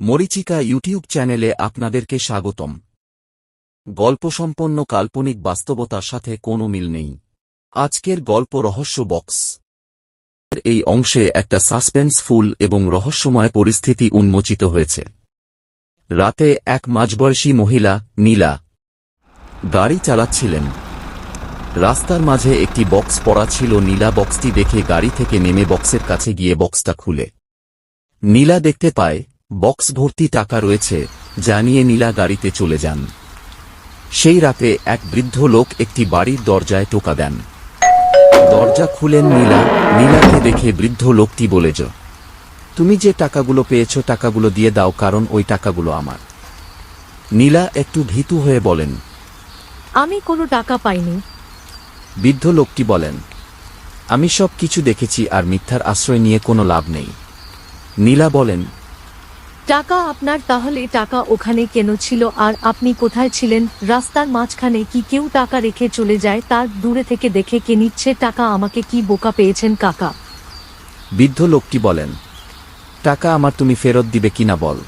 মরীচিকা YouTube চ্যানেলে আপনাদেরকে স্বাগতম। গল্পসম্পন্ন কাল্পনিক বাস্তবতার সাথে কোনো মিল নেই। আজকের গল্প রহস্য বক্স। এই অংশে একটা সাসপেন্সফুল এবং রহস্যময় পরিস্থিতি উন্মোচিত হয়েছে। রাতে এক মাঝবয়সী মহিলা নীলা গাড়ি চালাচ্ছিলেন। রাস্তার মাঝে একটি বক্স পড়া ছিল। নীলা বক্সটি দেখে গাড়ি থেকে নেমে বক্সের কাছে গিয়ে বক্সটা খুলে নীলা দেখতে পায় বক্স ভর্তি টাকা রয়েছে, যা নিয়ে নীলা গাড়িতে চলে যান। সেই রাতে এক বৃদ্ধ লোক একটি বাড়ির দরজায় টোকা দেন। দরজা খুলেন নীলা। নীলাকে দেখে বৃদ্ধ লোকটি বলে, তুমি যে টাকাগুলো পেয়েছ টাকাগুলো দিয়ে দাও, কারণ ওই টাকাগুলো আমার। নীলা একটু ভীতু হয়ে বলেন, আমি কোনো টাকা পাইনি। বৃদ্ধ লোকটি বলেন, আমি সব কিছু দেখেছি, আর মিথ্যার আশ্রয় নিয়ে কোনো লাভ নেই। নীলা বলেন, টাকা আপনার, তাহলে টাকা ওখানে কেন ছিল? আর আপনি কোথায় ছিলেন? রাস্তার মাঝখানে কি কেউ টাকা রেখে চলে যায়, তার দূরে থেকে দেখে কে নিচ্ছে টাকা? আমাকে কি বোকা পেয়েছেন কাকা? বৃদ্ধ লোকটি বলেন, টাকা আমার, তুমি ফেরত দিবে কিনা বল।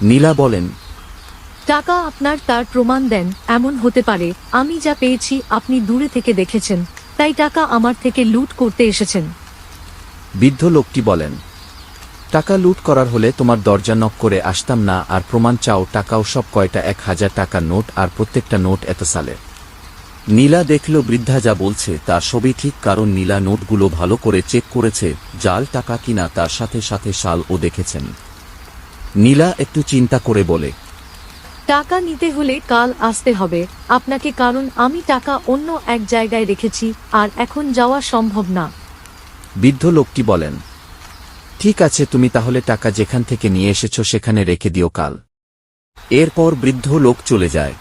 নীলা বলেন, টাকা আপনার, তার প্রমাণ দেন। এমন হতে পারে আমি যা পেয়েছি আপনি দূরে থেকে দেখেছেন, তাই টাকা আমার থেকে লুট করতে এসেছেন। বৃদ্ধ লোকটি বলেন, টাকা লুট করার হলে তোমার দরজা নক করে আসতাম না। আর প্রমাণ চাও? টাকাও সব কয়টা? 1000 টাকার নোট, আর প্রত্যেকটা নোট এত সালের। নীলা দেখল বৃদ্ধা যা বলছে তার সবই ঠিক, কারণ নীলা নোটগুলো ভালো করে চেক করেছে, জাল টাকা কিনা তার সাথে সাথে সালও দেখেছেন। নীলা একটু চিন্তা করে বলে, টাকা নিতে হলে কাল আসতে হবে আপনাকে, কারণ আমি টাকা অন্য এক জায়গায় রেখেছি, আর এখন যাওয়া সম্ভব না। বৃদ্ধ লোকটি বলেন, ঠিক আছে, তুমি তাহলে টাকা যেখান থেকে নিয়ে এসেছো সেখানে রেখে দিও কাল। এরপর বৃদ্ধ লোক চলে যায়।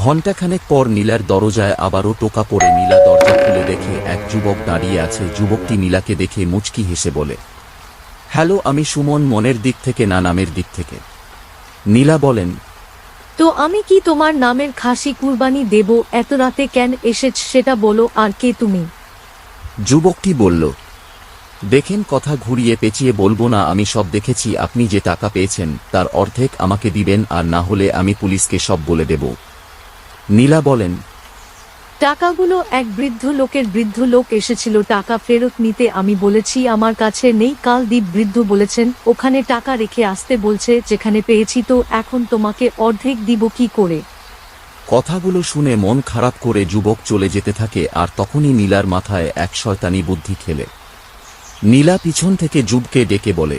ঘণ্টাখানেক পর নীলার দরজায় আবারও টোকা পড়ে। নীলা দরজা খুলে দেখে এক যুবক দাঁড়িয়ে আছে। যুবকটি নীলাকে দেখে মুচকি হেসে বলে, হ্যালো, আমি সুমন, মনের দিক থেকে না নামের দিক থেকে। নীলা বলেন, তো আমি কি তোমার নামের খাসি কুরবানি দেব? এত রাতে কেন এসেছ সেটা বলো, আর কে তুমি? যুবকটি বলল, দেখেন, কথা ঘুরিয়ে পেঁচিয়ে বলবো না। আমি সব দেখেছি। আপনি যে টাকা পেয়েছেন তার অর্ধেক আমাকে দিবেন, আর না হলে আমি পুলিশকে সব বলে দেব। নীলা বলেন, টাকাগুলো এক বৃদ্ধ লোক এসেছিল টাকা ফেরত নিতে। আমি বলেছি আমার কাছে নেই, কাল দ্বীপ বৃদ্ধ বলেছেন ওখানে টাকা রেখে আসতে বলছে যেখানে পেয়েছি। তো এখন তোমাকে অর্ধেক দিব কি করে? কথাগুলো শুনে মন খারাপ করে যুবক চলে যেতে থাকে। আর তখনই নীলার মাথায় এক শয়তানি বুদ্ধি খেলে। নীলা পিছন থেকে যুবকে ডেকে বলে,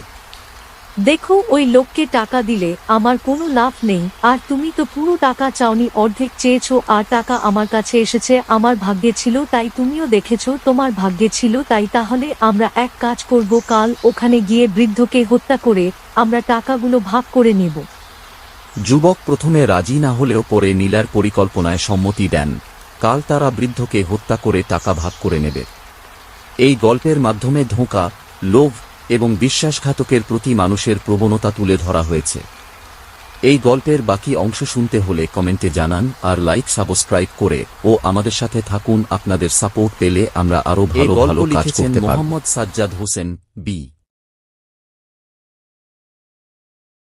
দেখো, ওই লোককে টাকা দিলে আমার কোনো লাভ নেই, আর তুমি তো পুরো টাকা চাওনি, অর্ধেক চেয়েছো। আর টাকা আমার কাছে এসেছে, আমার ভাগ্যে ছিল তাই তুমিও দেখেছো তোমার ভাগ্যে ছিল তাই। তাহলে আমরা এক কাজ করব, কাল ওখানে গিয়ে বৃদ্ধকে হত্যা করে আমরা টাকাগুলো ভাগ করে নেব। যুবক প্রথমে রাজি না হলেও পরে নীলার পরিকল্পনায় সম্মতি দেন। কাল তারা বৃদ্ধকে হত্যা করে টাকা ভাগ করে নেবে। এই গল্পের মাধ্যমে ধোঁকা, লোভ এবং বিশ্বাসঘাতকের প্রতি মানুষের প্রবণতা তুলে ধরা হয়েছে। এই গল্পের বাকি অংশ শুনতে হলে কমেন্টে জানান, আর লাইক সাবস্ক্রাইব করে ও আমাদের সাথে থাকুন। আপনাদের সাপোর্ট পেলে আমরা আরো ভালো ভালো কাজ করতে পারব। মোহাম্মদ সাজ্জাদ হোসেন, বি।